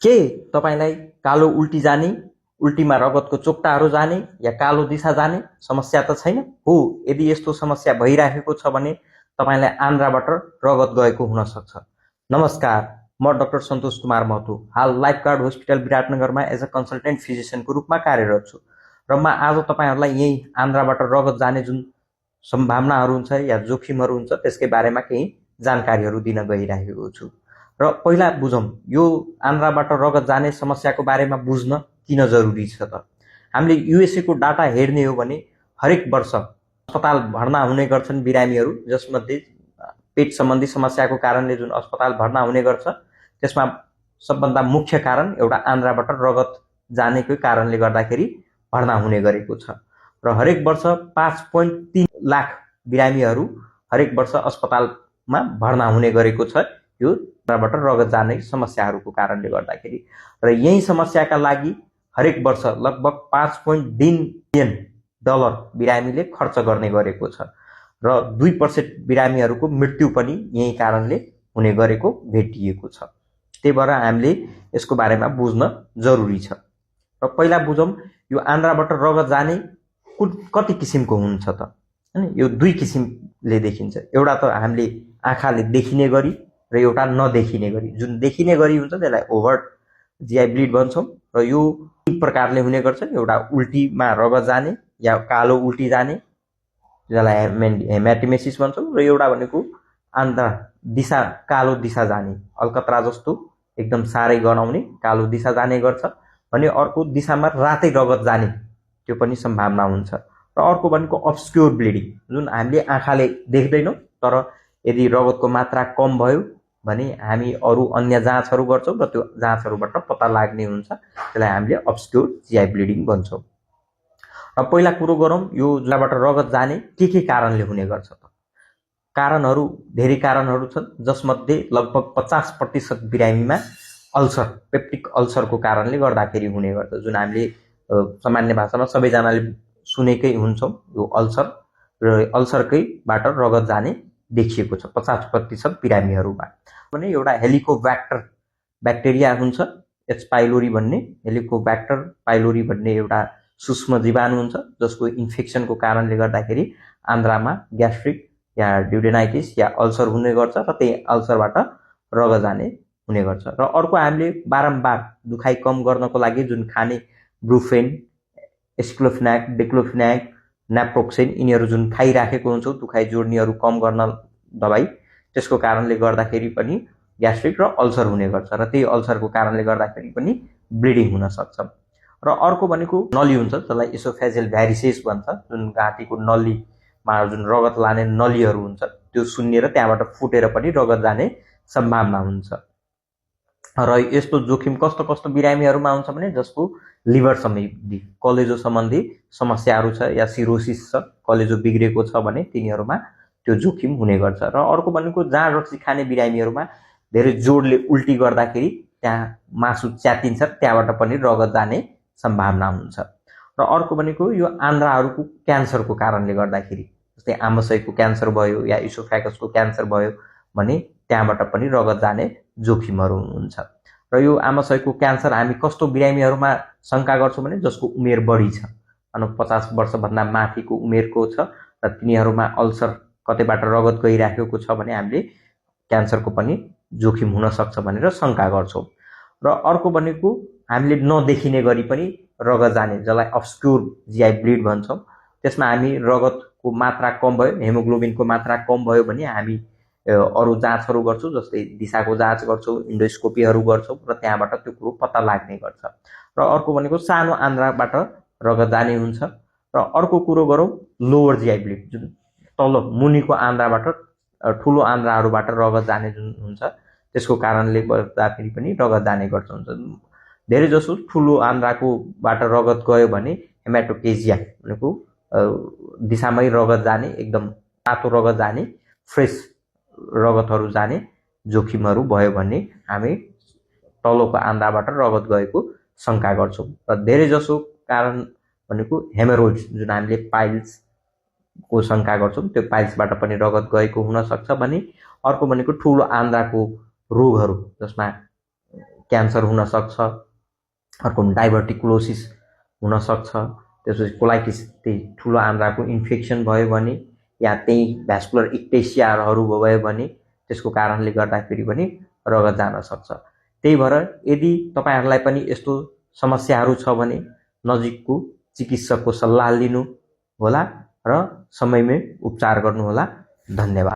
के तपाईलाई कालो उल्टी जाने, उल्टीमा रगतको चोक्टाहरू जाने या कालो दिशा जाने समस्या त छैन हो? यदि यस्तो समस्या भइराखेको छ भने तपाईलाई आन्द्राबाट रगत गएको हुन सक्छ। नमस्कार, म डाक्टर सन्तोष कुमार महतो हाल लाइफगार्ड हस्पिटल विराटनगरमा एज अ कन्सल्टेन्ट फिजिशियनको रूपमा कार्यरत छु र म आज तपाईहरुलाई यही आन्द्राबाट रगत जाने जुन सम्भावनाहरू हुन्छ या जोखिमहरू हुन्छ त्यसकै बारेमा केही जानकारीहरू दिन गइरहेको छु। र पहिला बुझौं यो आन्द्राबाट रगत जाने समस्याको बारेमा बुझ्न किन जरुरी छ त। हामीले युएसए को डाटा हेर्ने हो भने हरेक वर्ष अस्पताल भर्ना हुने गर्छन् बिरामीहरू, जसमध्ये पेट सम्बन्धी समस्याको कारणले जुन अस्पताल भर्ना हुने गर्छ त्यसमा सबभन्दा मुख्य कारण एउटा आन्द्राबाट रगत जानेकै कारणले गर्दाखेरि भर्ना हुने गरेको छ र हरेक वर्ष 5.3 लाख बिरामीहरू हरेक वर्ष अस्पतालमा भर्ना हुने गरेको छ यो आन्द्राबाट रगत जाने समस्याहरूको कारणले गर्दाखेरि। र यही समस्याका लागि हरेक वर्ष लगभग 5.3 बिलियन डलर बिरामीले खर्च गर्ने गरेको छ र 2% बिरामीहरूको मृत्यु पनि यही कारणले हुने गरेको भेटिएको छ। त्यही भएर हामीले यसको बारेमा बुझ्न जरुरी छ। र पहिला बुझौं यो आन्द्राबाट रगत जाने कति किसिमको हुन्छ त। हैन, यो दुई किसिमले देखिन्छ। एउटा त हामीले आँखाले देखिने गरी र एउटा नदेखिने गरी। जुन देखिने गरी हुन्छ त्यसलाई ओभर्ट जीआई ब्लिड भन्छौं र यो तीन प्रकारले हुने गर्छ। एउटा उल्टीमा रगत जाने या कालो उल्टी जाने जसलाई हेमाटिमेसिस भन्छौं र एउटा भनेको आन्द्रा दिशा कालो दिशा जाने, अलकत्रा जस्तो एकदम सारै गनाउने कालो दिशा जाने गर्छ भने अर्को दिशामा रातै रगत जाने त्यो पनि सम्भावना हुन्छ। र अर्को भनेको अब्स्क्योर ब्लिडिङ जुन हामीले आँखाले देख्दैनौं तर यदि रगतको मात्रा कम भयो भने हामी अरु अन्य जाँचहरू गर्छौं र त्यो जाँचहरूबाट पत्ता लाग्ने हुन्छ। त्यसलाई हामीले अब्स्क्योर जीआई ब्लिडिङ भन्छौं। र पहिला कुरो गरौं यो जुनबाट रगत जाने के कारणले हुने गर्छ त। कारणहरू धेरै कारणहरू छन् जसमध्ये लगभग 50% बिरामीमा अल्सर पेप्टिक अल्सरको कारणले गर्दाखेरि हुने गर्छ। जुन हामीले सामान्य भाषामा सबैजनाले सुनेकै हुन्छौं यो अल्सर र अल्सरकैबाट रगत जाने देखिएको छ 50% बिरामीहरूमा। भने एउटा हेलिकोब्याक्टर ब्याक्टेरिया हुन्छ एच पाइलोरी भन्ने, हेलिकोब्याक्टर पाइलोरी भन्ने एउटा सूक्ष्म जीवाणु हुन्छ जसको इन्फेक्सनको कारणले गर्दाखेरि आन्द्रामा ग्यास्ट्रिक या ड्युडेनाइटिस या अल्सर हुने गर्छ र त्यही अल्सरबाट रगत जाने हुने गर्छ। र अर्को हामीले बारम्बार दुखाइ कम गर्नको लागि जुन खाने ब्रुफेन, एस्क्लोफेनाक, डिक्लोफेनाक, न्याप्रोक्सेन यिनीहरू जुन खाइराखेको हुन्छौं दुखाइ जोड्नेहरू कम गर्न दबाई, त्यसको कारणले गर्दाखेरि पनि ग्यास्ट्रिक र अल्सर हुने गर्छ र त्यही अल्सरको कारणले गर्दाखेरि पनि ब्लिडिङ हुन सक्छ। र अर्को भनेको नली हुन्छ जसलाई एसोफेजियल भ्यारिसेस भन्छ। जुन घाँटीको नलीमा जुन रगत लाने नलीहरू हुन्छ त्यो सुन्निएर त्यहाँबाट फुटेर पनि रगत जाने सम्भावना हुन्छ। र यस्तो जोखिम कस्तो कस्तो बिरामीहरूमा हुन्छ भने जसको लिभर सम्बन्धी कलेजो सम्बन्धी समस्याहरू छ या सिरोसिस छ, कलेजो बिग्रेको छ भने तिनीहरूमा त्यो जोखिम हुने गर्छ। र अर्को भनेको जाँड रक्सी खाने बिरामीहरूमा धेरै जोडले उल्टी गर्दाखेरि त्यहाँ मासु च्यातिन्छ त्यहाँबाट पनि रगत जाने सम्भावना हुन्छ। र अर्को भनेको यो आन्द्राहरूको क्यान्सरको कारणले गर्दाखेरि जस्तै आमाशयको क्यान्सर भयो या इसोफेगसको क्यान्सर भयो भने त्यहाँबाट पनि रगत जाने जोखिमहरू हुन्छ। र यो आमाशयको क्यान्सर हामी कस्तो बिरामीहरूमा शंका गर्छौं भने जसको उमेर बढी छ, 50 वर्ष भन्दा माथिको उमेरको छ र तिनीहरूमा अल्सर कतैबाट रगत गइराखेको छ भने हामीले क्यान्सरको पनि जोखिम हुन सक्छ भनेर शंका गर्छौं। र अर्को भनेको हामीले नदेखिने गरी पनि रगत जाने जसलाई अब्स्क्योर जीआई ब्लिड भन्छौं। त्यसमा हामी रगतको मात्रा कम भयो, हेमोग्लोबिनको मात्रा कम भयो भने हामी अरु जाँचहरू गर्छौं जस्तै दिशाको जाँच गर्छौं, इन्डोस्कोपीहरू गर्छौं र त्यहाँबाट त्यो कुरो पत्ता लाग्ने गर्छ। र अर्को भनेको सानो आन्द्राबाट रगत जाने हुन्छ। र अर्को कुरो गरौं लोअर जीआई ब्लिड जुन तल मुनिको आन्द्राबाट ठूलो आन्द्राहरूबाट रगत जाने जुन हुन्छ त्यसको कारणले गर्दाखेरि पनि रगत जाने गर्छ हुन्छ। धेरै जसो ठूलो आन्द्राकोबाट रगत गयो भने हेमाटोकेजिया भनेको दिशामै रगत जाने, एकदम तातो रगत जाने, फ्रेश रगतहरू जाने जोखिमहरू भयो भने हामी तलको आन्द्राबाट रगत गएको शंका गर्छौं। र धेरै जसो कारण भनेको हेमोरोइड्स जुन हामीले पाइल्स को शंका गर्छौं त्यो पाइल्सबाट पनि रगत गएको हुन सक्छ भने अर्को भनेको ठूलो आन्द्राको रोगहरू जसमा क्यान्सर हुन सक्छ, अर्को डाइभर्टिकुलोसिस हुन सक्छ, त्यसपछि कोलाइटिस त्यही ठुलो आन्द्राको इन्फेक्सन भयो भने या त्यही भ्यास्कुलर इक्टेसियाहरू भयो भने त्यसको कारणले गर्दाखेरि पनि रगत जान सक्छ। त्यही भएर यदि तपाईहरुलाई पनि यस्तो समस्याहरू छ भने नजिकको चिकित्सकको सल्लाह लिनु होला र समयमै उपचार गर्नु होला। धन्यवाद।